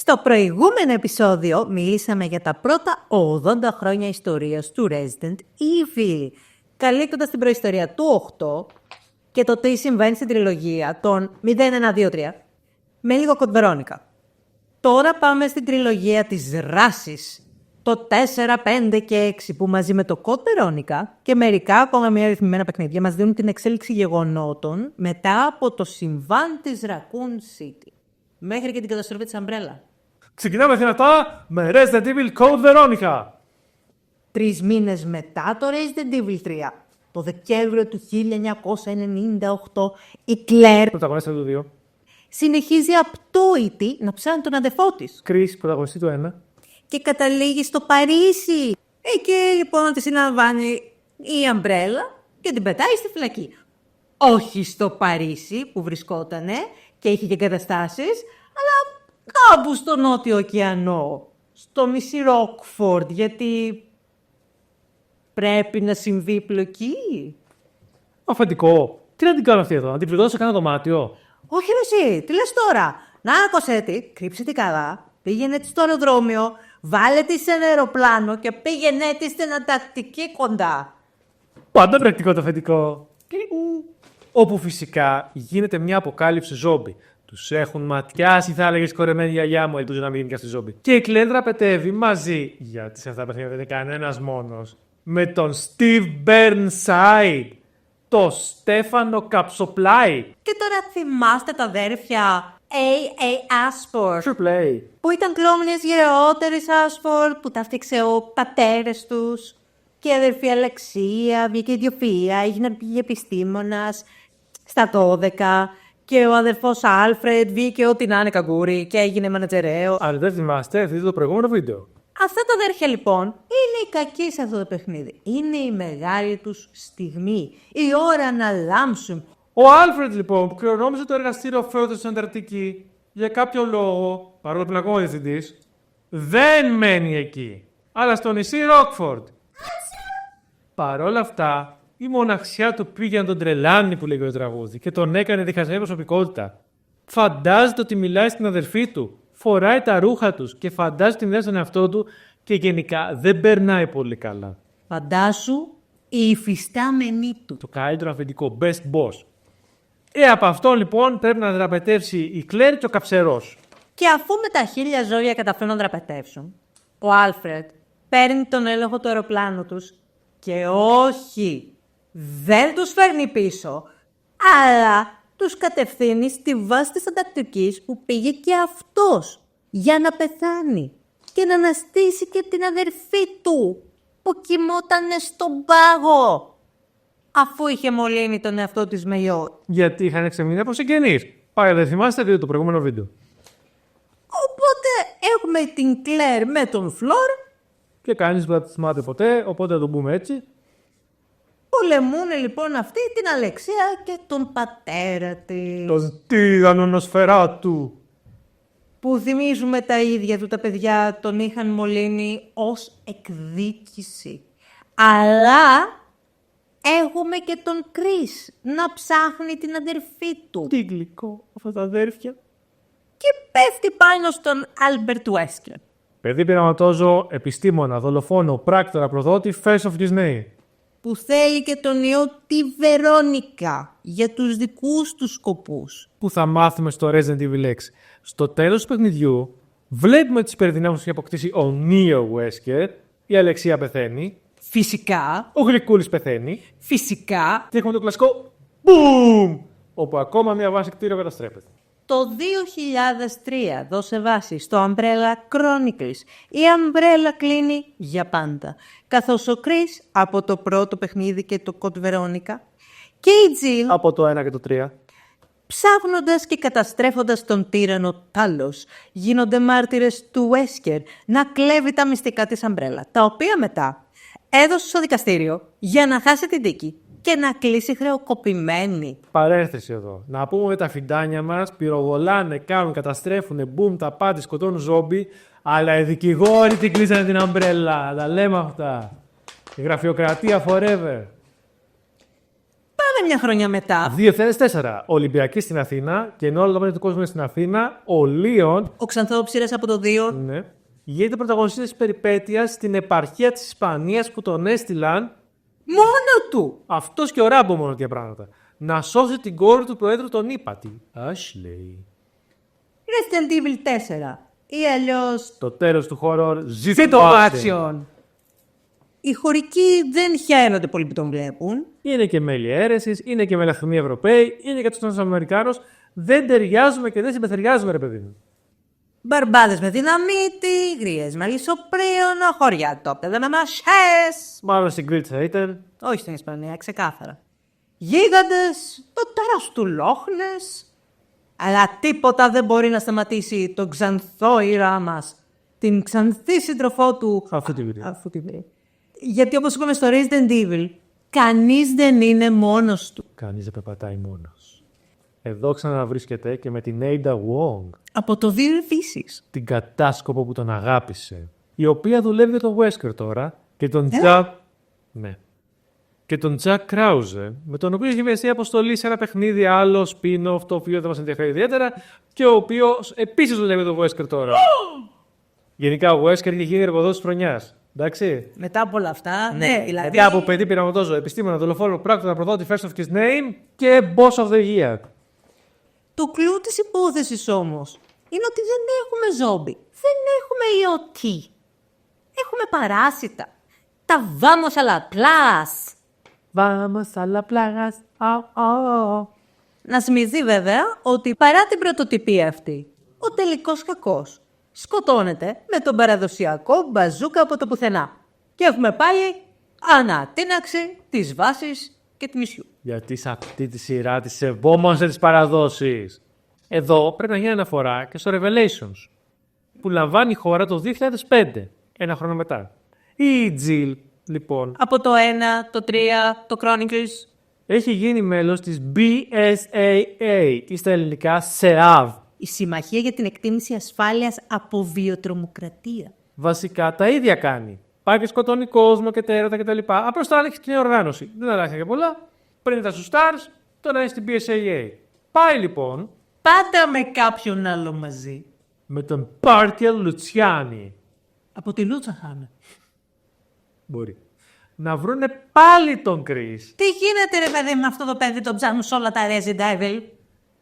Στο προηγούμενο επεισόδιο μιλήσαμε για τα πρώτα 80 χρόνια ιστορίας του Resident Evil, καλύπτοντας την προϊστορία του 8 και το τι συμβαίνει στην τριλογία των 0, 1, 2, 3, με λίγο Code Veronica. Τώρα πάμε στην τριλογία της δράσης, το 4, 5 και 6, που μαζί με το Code Veronica και μερικά ακόμα μια ρυθμισμένα παιχνίδια μας δίνουν την εξέλιξη γεγονότων μετά από το συμβάν της Raccoon City, μέχρι και την καταστροφή της Umbrella. Ξεκινάμε δυνατά με Resident Evil Code Veronica. 3 μήνες μετά το Resident Evil 3, το Δεκέμβριο του 1998, η Claire, Πρωταγωνίστρια του 2. συνεχίζει απτόητη να ψάχνει τον αδερφό της Chris, πρωταγωνιστή του 1. και καταλήγει στο Παρίσι. Εκεί λοιπόν τη συναντάει η Umbrella και την πετάει στη φυλακή. Όχι στο Παρίσι που βρισκότανε και είχε και εγκαταστάσεις, αλλά κάπου στο Νότιο Ωκεανό, στο νησί Rockford, γιατί πρέπει να συμβεί πλοκή. Αφεντικό. Τι να την κάνω αυτή εδώ, να την πληρώσω σε κανένα δωμάτιο. Όχι ρε εσύ, τι λες τώρα. Να άκουσέ τη, κρύψε τη καλά, πήγαινε τη στο αεροδρόμιο, βάλε τη σε ένα αεροπλάνο και πήγαινε τη στην Ανταρκτική κοντά. Πάντα πρακτικό το αφεντικό. Όπου φυσικά γίνεται μια αποκάλυψη ζόμπι. Τους έχουν ματιάσει, θα έλεγε, κορεμένη γιαγιά μου, ελπίζω να μην γίνει και αυτή ζόμπι. Και η Claire δραπετεύει μαζί, γιατί σε αυτά τα παιχνίδια δεν είναι κανένας μόνος, με τον Steve Burnside, το Στέφανο Καψοπλάι. Και τώρα θυμάστε τα αδέρφια A.A. Ashford, Sure play. που ήταν κλόνοι μιας γεραιότερης Ashford, που τα φτιάξε ο πατέρες τους. Και η αδερφή Αλεξία βγήκε ιδιοφυΐα, έγινε επιστήμονας στα 12. Και ο αδερφός Άλφρεντ βγήκε ό,τι να είναι καγκούρι και έγινε μανατζερέο. Αν δεν θυμάστε, δείτε το προηγούμενο βίντεο. Αυτά τα αδέρφια λοιπόν είναι οι κακοί σε αυτό το παιχνίδι. Είναι η μεγάλη τους στιγμή. Η ώρα να λάμψουν. Ο Άλφρεντ λοιπόν, που κληρονόμησε το εργαστήριο Φέωτος στην Ανταρκτική, για κάποιο λόγο, παρόλο που είναι ακόμα διευθυντής, δεν μένει εκεί, αλλά στο νησί Rockford. Παρ' όλα αυτά, η μοναξιά του πήγε να τον τρελάνει, που λέγει το τραγούδι, και τον έκανε διχασμένη προσωπικότητα. Φαντάζεται ότι μιλάει στην αδερφή του, φοράει τα ρούχα τους και φαντάζεται ότι μιλάει στον εαυτό του και γενικά δεν περνάει πολύ καλά. Φαντάσου η υφιστάμενη του. Το καλύτερο αφεντικό, best boss. Από αυτό λοιπόν πρέπει να δραπετεύσει η Claire και ο Καψερός. Και αφού με τα 1000 ζώδια καταφέρουν να δραπετεύσουν, ο Άλφρεντ παίρνει τον έλεγχο του αεροπλάνου τους και όχι, δεν τους φέρνει πίσω, αλλά τους κατευθύνει στη βάση της Ανταρκτικής που πήγε και αυτός για να πεθάνει και να αναστήσει και την αδερφή του που κοιμότανε στον πάγο αφού είχε μολύνει τον εαυτό της με ιό. Γιατί είχαν εξεμείνει από συγγενείς. Πάει, δεν θυμάστε, δείτε το προηγούμενο βίντεο. Οπότε έχουμε την Claire με τον Φλόρ. Και κανείς δεν θα τη θυμάται ποτέ, οπότε θα το πούμε έτσι. Πολεμούν λοιπόν αυτοί την Αλεξία και τον πατέρα της. Τον τίγανο Νοσφαιράτου. Που θυμίζουμε τα ίδια του τα παιδιά τον είχαν μολύνει ως εκδίκηση. Αλλά έχουμε και τον Κρίς να ψάχνει την αδερφή του. Τι γλυκό αυτά τα αδέρφια. Και πέφτει πάνω στον Άλμπερτ Βέσκερ. Παιδί πειραματόζω, επιστήμονα, δολοφόνο, πράκτορα, προδότη, face of Disney. Που θέλει και τον ιό τη Βερόνικα για τους δικούς του σκοπούς. Που θα μάθουμε στο Resident Evil 6. Στο τέλος του παιχνιδιού, βλέπουμε τις υπερδυνάμεις που έχει αποκτήσει ο Νίο Wesker, η Αλεξία πεθαίνει, Φυσικά, ο Γλυκούλης πεθαίνει, φυσικά, και έχουμε το κλασικό BOOM! Όπου ακόμα μια βάση κτίριο καταστρέφεται. το 2003 δώσε βάση στο Umbrella Chronicles. Η Umbrella κλείνει για πάντα. Καθώς ο Chris από το πρώτο παιχνίδι και το Code Veronica και η Jill Από το 1 και το 3. ψάχνοντας και καταστρέφοντας τον τύρανο Τάλος γίνονται μάρτυρες του Wesker να κλέβει τα μυστικά της Umbrella, τα οποία μετά έδωσε στο δικαστήριο για να χάσει την δίκη και να κλείσει χρεοκοπημένη. Παρένθεση εδώ. Να πούμε τα φιντάνια μας πυροβολάνε, κάνουν, καταστρέφουν, μπουμ, τα πάτη, σκοτώνουν ζόμπι, αλλά οι δικηγόροι την κλείσανε την Umbrella. Τα λέμε αυτά. Η γραφειοκρατία forever. Πάμε Πάμε μια χρονιά μετά. 2004. Ολυμπιακή στην Αθήνα και ενώ όλο το μέλλον του κόσμου είναι στην Αθήνα, ο Λίον. Ο Ξανθόψηρας από το 2. Ναι. Γίνεται πρωταγωνιστής της περιπέτειας στην επαρχία της Ισπανίας που τον έστειλαν. Μόνο του! Αυτός και ο Ράμπο μόνο τέτοια πράγματα. Να σώσει την κόρη του Προέδρου τον ύπατη. Ashley. Resident Evil 4. Ή αλλιώς Το τέλος του horror ζήτω το action. Οι χωρικοί δεν χαίρονται πολύ που τον βλέπουν. Είναι και μέλη αίρεσης, είναι και μελαχρινοί Ευρωπαίοι, είναι και τους Αμερικάνους. Δεν ταιριάζουμε και δεν συμπεθεριάζουμε, ρε παιδί μου. Μπαρμπάδες με δυναμίτη, γρίες με λισοπρίων, χωριά τόπεδα με μασχές. Μάλλον συγκρίτης θα ήταν. Όχι στην Ισπανία, ξεκάθαρα. Γίγαντες, το τέρας του Λόχνες. Αλλά τίποτα δεν μπορεί να σταματήσει τον ξανθό ήρωά μας. Την ξανθή σύντροφό του. Αυτή τη βίντεο. Γιατί όπως είπαμε στο Resident Evil, κανείς δεν είναι μόνος του. Κανείς δεν πεπατάει μόνος. Εδώ ξαναβρίσκεται και με την Ada Wong. Από το 2 επίσης. Την κατάσκοπο που τον αγάπησε. Η οποία δουλεύει για τον Wesker τώρα και τον Jack. Ναι. Και τον Jack Krause, με τον οποίο έχει μοιραστεί αποστολή σε ένα παιχνίδι άλλο spin-off, το οποίο δεν μας ενδιαφέρει ιδιαίτερα και ο οποίος επίσης δουλεύει για τον Wesker τώρα. Γενικά ο Wesker είχε γίνει εργοδότης της χρονιάς. Εντάξει. Μετά από όλα αυτά, ναι, δηλαδή. Μετά από παιδί πειραματόζω, επιστήμονα, δολοφόνο, πράκτορα, προδότη, first of his name και boss of the year. Το κλου της υπόθεσης όμως είναι ότι δεν έχουμε ζόμπι. Δεν έχουμε ιωτή. Έχουμε παράσιτα. Τα vamos a la place. Vamos a la plagas. Να σημειωθεί βέβαια ότι παρά την πρωτοτυπία αυτή, ο τελικός κακός σκοτώνεται με τον παραδοσιακό μπαζούκα από το πουθενά. Και έχουμε πάλι ανατείναξη της βάσης και του νησιού. Γιατί σε αυτή τη σειρά τη σεβόμαστε τις παραδόσεις. Εδώ πρέπει να γίνει αναφορά και στο Revelations, που λαμβάνει η χώρα το 2005, ένα χρόνο μετά. Η Jill, λοιπόν, Από το 1, το 3, το Chronicles. έχει γίνει μέλος της BSAA ή στα ελληνικά ΣΕΑΒ. Η Συμμαχία για την Εκτίμηση Ασφάλειας από Βιοτρομοκρατία. Βασικά τα ίδια κάνει. Πάει και σκοτώνει κόσμο και τέρατα κτλ. Απλώς τώρα έχει κοινή οργάνωση. Δεν αλλάξει και πολλά. Πριν ήταν στους Stars, τώρα είναι στην BSAA. Πάει λοιπόν Πάντα με κάποιον άλλο μαζί. με τον Πάρκελ Λουτσιάνι. Από τη Λούτσα χάμε. Μπορεί. Να βρούνε πάλι τον Chris. Τι γίνεται ρε παιδί με αυτό το παιδί, το ψάχνουν σε όλα τα Resident Evil.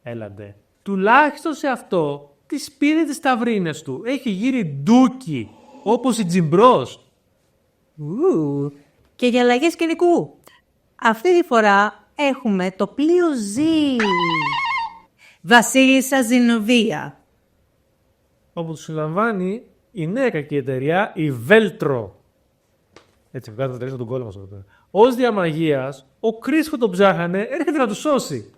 Έλαντε. Τουλάχιστον σε αυτό, τις πήρε τις ταυρίνες του. Έχει γύρει ντούκι, όπως η Τζιμπρός. Και για αλλαγές σκηνικού. Αυτή τη φορά έχουμε το πλοίο Z. Βασίλισσα Ζηνοβία. Όπου του συλλαμβάνει η νέα κακή εταιρεία, η Veltro. Έτσι, βγάζει τα τελείως τον κόλλο μας εδώ πέρα. Ως διαμαγείας, ο Chris που τον ψάχανε έρχεται να του σώσει.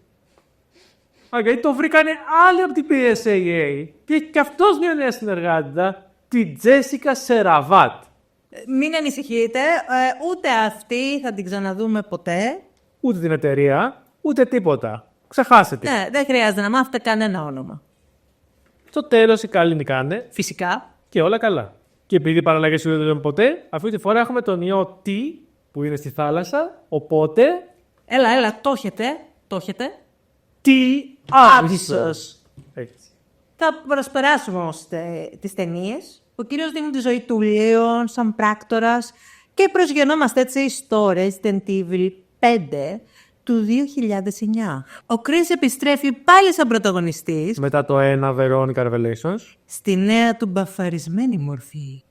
Γιατί το βρήκανε άλλοι από την PSAA και έχει και αυτός μια νέα συνεργάτητα, τη Τζέσικα Σεραβάτ. Μην ανησυχείτε, ούτε αυτή θα την ξαναδούμε ποτέ. Ούτε την εταιρεία, ούτε τίποτα. Ξεχάσετε. Ναι, δεν χρειάζεται να μάθετε κανένα όνομα. Στο τέλος οι καλοί νικάνε Φυσικά. και όλα καλά. Και επειδή οι παραλλαγές δεν τελειώνουν ποτέ, αυτή τη φορά έχουμε τον ιό T που είναι στη θάλασσα, οπότε. Έλα, το έχετε. Τι Άψος. Έτσι. Θα προσπεράσουμε όμως τις ταινίες. Ο κύριος δίνει τη ζωή του Λέων σαν πράκτορας και προσγειωνόμαστε έτσι στο Resident Evil 5 του 2009. Ο Chris επιστρέφει πάλι σαν πρωταγωνιστής Μετά το 1 Veronica Revelations. στη νέα του μπαφαρισμένη μορφή.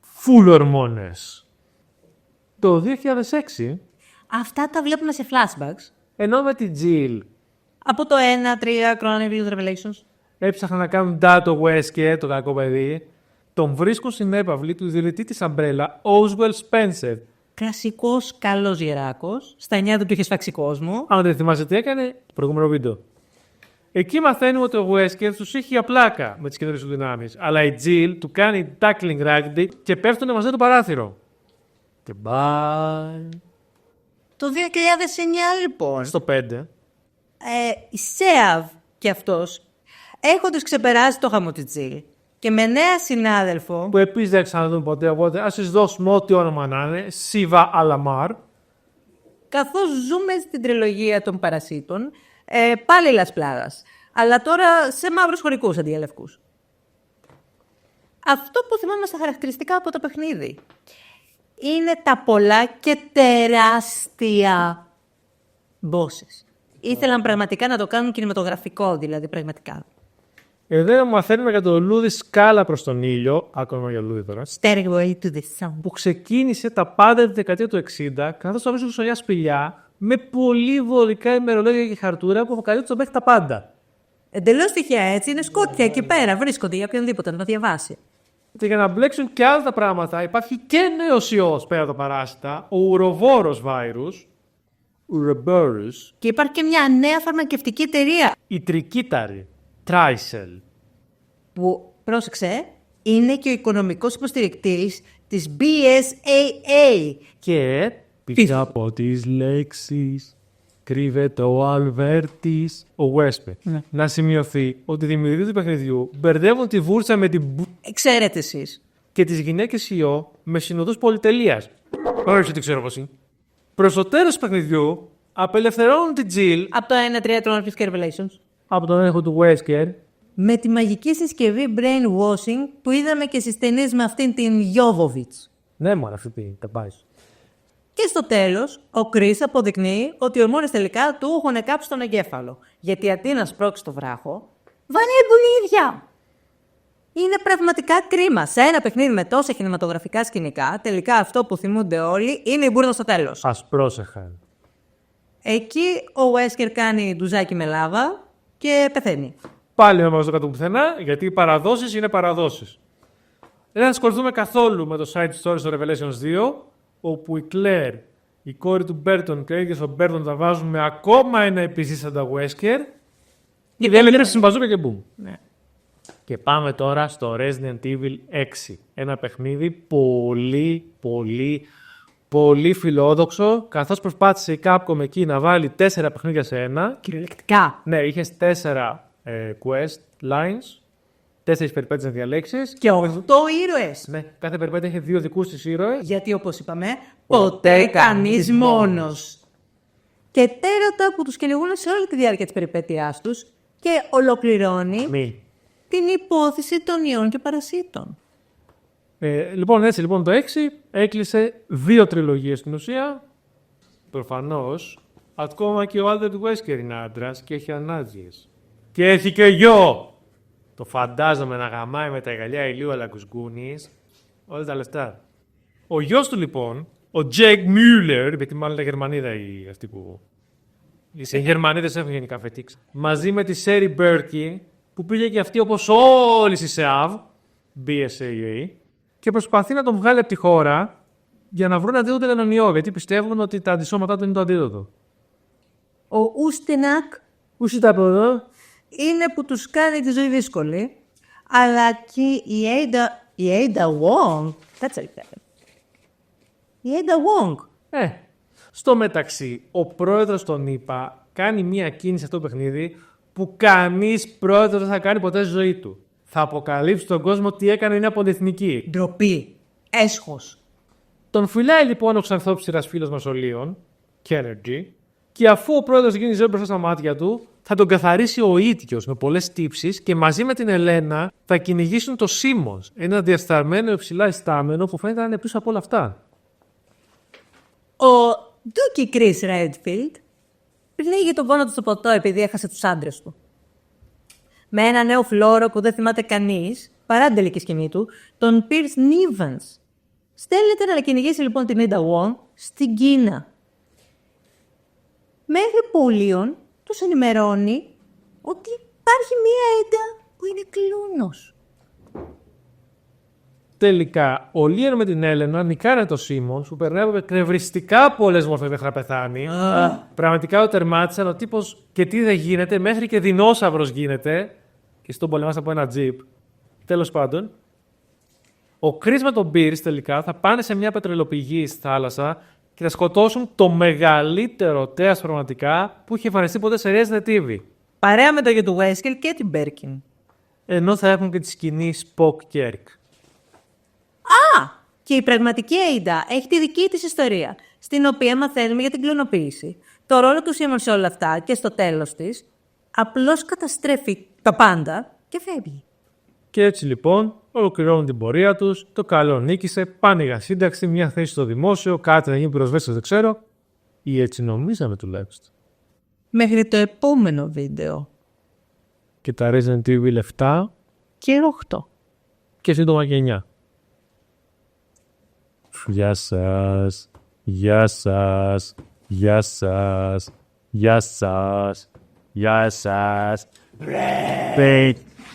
Full ορμόνες. Το 2006, Αυτά τα βλέπουμε σε flashbacks. ενώ με την Jill Από το 1, 3, Chronicles Revelations. έψαχναν να κάνουν Dato Wesker, το κακό παιδί, τον βρίσκουν στην έπαυλη του ιδρυτή της Umbrella, Oswald Spencer. Κλασικός καλός γεράκος. Στα 9 του είχε σφάξει κόσμο. Αν δεν θυμάσαι τι έκανε, το προηγούμενο βίντεο. Εκεί μαθαίνουμε ότι ο Wesker τους έχει για πλάκα με τις καινούριες του δυνάμεις. Αλλά η Jill του κάνει tackling rugby και πέφτουνε μαζί το παράθυρο. Και bye. Το 2009 λοιπόν. Στο 5. Η ΣΕΑΒ και αυτός έχοντας ξεπεράσει το χαμό της Jill και με νέα συνάδελφο. Που επίσης δεν ξαναδούν ποτέ, οπότε ας τις δώσουμε ό,τι όνομα να είναι. Σίβα Αλαμάρ. καθώς ζούμε στην τριλογία των παρασίτων, πάλι λασπλάδας, αλλά τώρα σε μαύρους χωρικούς αντί για λευκούς. Αυτό που θυμάμαι στα χαρακτηριστικά από το παιχνίδι είναι τα πολλά και τεράστια bosses. Ήθελαν πραγματικά να το κάνουν κινηματογραφικό, δηλαδή πραγματικά. Εδώ μαθαίνουμε για το λούδι σκάλα προς τον ήλιο, ακόμα για λούδι τώρα, Stairway to the Sun. που ξεκίνησε τα πάντα τη δεκαετία του 60, καθώς το βρίσκουν σε μια σπηλιά, με πολύ βολικά ημερολόγια και χαρτούρα που αποκαλύπτουν τον παίχτη τα πάντα. Εντελώς τυχαία έτσι, είναι σκότια εκεί πέρα, βρίσκονται για οποιονδήποτε να τα διαβάσει. Και για να μπλέξουν και άλλα τα πράγματα, υπάρχει και νέος ιός πέρα από τα παράσιτα, ο ουροβόρος virus, Ouroboros, Και υπάρχει και μια νέα φαρμακευτική εταιρεία η τρικύταρη, Tricel, που, πρόσεξε, είναι και ο οικονομικός υποστηρικτής της BSAA. και πίσω από τις λέξεις κρύβεται ο Αλβέρτης, ο Βέσπε. Ναι. Να σημειωθεί ότι οι δημιουργοί του παιχνιδιού μπερδεύουν τη βούρτσα με την Ξέρετε εσείς. και τις γυναίκες ιό με συνοδούς πολυτελείας. Όχι, τι ξέρω πώς είναι. Προς το τέλος του παιχνιδιού απελευθερώνουν την Jill Από το 1-3 των Rift Revelations. από τον έλεγχο του Wesker. Με τη μαγική συσκευή brainwashing που είδαμε και στις ταινίες με αυτήν την Jovovich. Ναι, μωρά, αυτή τι τα πάει. Και στο τέλος, ο Chris αποδεικνύει ότι οι ορμόνες τελικά του έχουν κάψει τον εγκέφαλο. Γιατί αντί να σπρώξει το βράχο, βαράει μπουλίδια. Είναι πραγματικά κρίμα. Σε ένα παιχνίδι με τόσα κινηματογραφικά σκηνικά, τελικά αυτό που θυμούνται όλοι είναι η μπουρδα στο τέλος. Ας πρόσεχαν. Εκεί ο Wesker κάνει ντουζάκι με λάβα και πεθαίνει. Πάλι όμως το κάτω πουθενά, γιατί οι παραδόσεις είναι παραδόσεις. Δεν θα ασχοληθούμε καθόλου με το side story στο Revelations 2, όπου η Claire, η κόρη του Μπέρτον και ο ίδιος ο Μπέρτον τα βάζουν με ακόμα ένα επισύσταντα Wesker. Και δεν είναι συμπαζούκα και μπουμ. Ναι. Και πάμε τώρα στο Resident Evil 6. Ένα παιχνίδι πολύ φιλόδοξο, καθώς προσπάθησε η Capcom εκεί να βάλει 4 παιχνίδια σε ένα. Κυριολεκτικά. Ναι, είχες 4 quest lines, 4 περιπέτειες να διαλέξεις. Και 8 ήρωες. Ναι, κάθε περιπέτεια είχε 2 δικούς της ήρωες. Γιατί όπως είπαμε, ποτέ κανείς μόνος. Και τέρωτα που τους κυνηγούν σε όλη τη διάρκεια της περιπέτειάς τους και ολοκληρώνει Μη. την υπόθεση των ιών και παρασίτων. Λοιπόν, έτσι λοιπόν το 6 έκλεισε 2 τριλογίες στην ουσία. Προφανώς, ακόμα και ο Άλτερντ Wesker είναι άντρας και έχει ανάγκες. Και έχει και γιο! Το φαντάζομαι να γαμάει με τα γυαλιά ηλίου αλλά κουσκούνης όλα τα λεφτά. Ο γιος του λοιπόν, ο Τζέικ Μιούλερ, γιατί μάλλον είναι Γερμανίδα η αυτή που... Οι Γερμανίδες έχουν γενικά φετίξ. Μαζί με τη Σέρι Μπέρκι, που πήγε και αυτή όπως όλοι στη ΣΕΑΒ, BSAA, και προσπαθεί να τον βγάλει από τη χώρα για να βρουν αντίδοτο για τον ιό, γιατί πιστεύουν ότι τα αντισώματά του είναι το αντίδοτο. Ο Ουστενάκ Πού είσαι από εδώ? είναι που τους κάνει τη ζωή δύσκολη, αλλά και η Ada Wong, that's it. Η Ada Wong. Στο μεταξύ, ο πρόεδρος των ΗΠΑ κάνει μία κίνηση σε αυτό το παιχνίδι που κανείς πρόεδρος δεν θα κάνει ποτέ στη ζωή του. Θα αποκαλύψει στον κόσμο τι έκανε είναι πολυεθνική. Ντροπή. Έσχος. Τον φυλάει λοιπόν ο ξανθόψηρας φίλος μας ο Λίον, Kennedy, και αφού ο πρόεδρος γίνει ζωή μπροστά στα μάτια του, θα τον καθαρίσει ο ίδιος με πολλές τύψεις και μαζί με την Ελένα θα κυνηγήσουν το Σίμος, ένα διασταρμένο υψηλά ιστάμενο που φαίνεται να είναι πίσω από όλα αυτά. Ο Ντούκι Chris Redfield πνίγει τον πόνο του στο ποτό επειδή έχασε τους άντρες του. Με ένα νέο φλόρο που δεν θυμάται κανείς, παρά την τελική σκηνή του, τον Pierce Nivens. Στέλνεται να κυνηγήσει λοιπόν την Ada Wong στην Κίνα. Μέχρι που ο Λίον τους ενημερώνει ότι υπάρχει μία Ada που είναι κλούνος. Τελικά, ο Λίον με την Έλενα νικάνε το Σίμον που περνάει από εκνευριστικά πολλές μορφές μέχρι να πεθάνει. Πραγματικά ο τερμάτισαν ο τύπος και τι δεν γίνεται, μέχρι και δεινόσαυρος γίνεται. Και στον πολεμάς από ένα τζιπ. Τέλος πάντων, ο Κρις με τον Pierce τελικά θα πάνε σε μια πετρελοπηγή στη θάλασσα και θα σκοτώσουν το μεγαλύτερο τέας πραγματικά που είχε εμφανιστεί ποτέ σε Resident Evil. Παρέα με το γιο του Wesker και την Birkin. Ενώ θα έχουν και τη σκηνή Spock Kirk. Και η πραγματική Ada έχει τη δική της ιστορία. στην οποία μαθαίνουμε για την κλωνοποίηση, το ρόλο του Σίμον σε όλα αυτά και στο τέλος της, απλώς καταστρέφει τα πάντα και φεύγει. Και έτσι λοιπόν ολοκληρώνουν την πορεία τους, το καλό νίκησε, πάνε για σύνταξη, μια θέση στο δημόσιο, κάτι να γίνει πυροσβέστης δεν ξέρω, ή έτσι νομίζαμε τουλάχιστον. Μέχρι το επόμενο βίντεο. Και τα Resident Evil 7 Και 8. και σύντομα και 9. Γεια σας, γεια σας, γεια σας, γεια σας, γεια σας.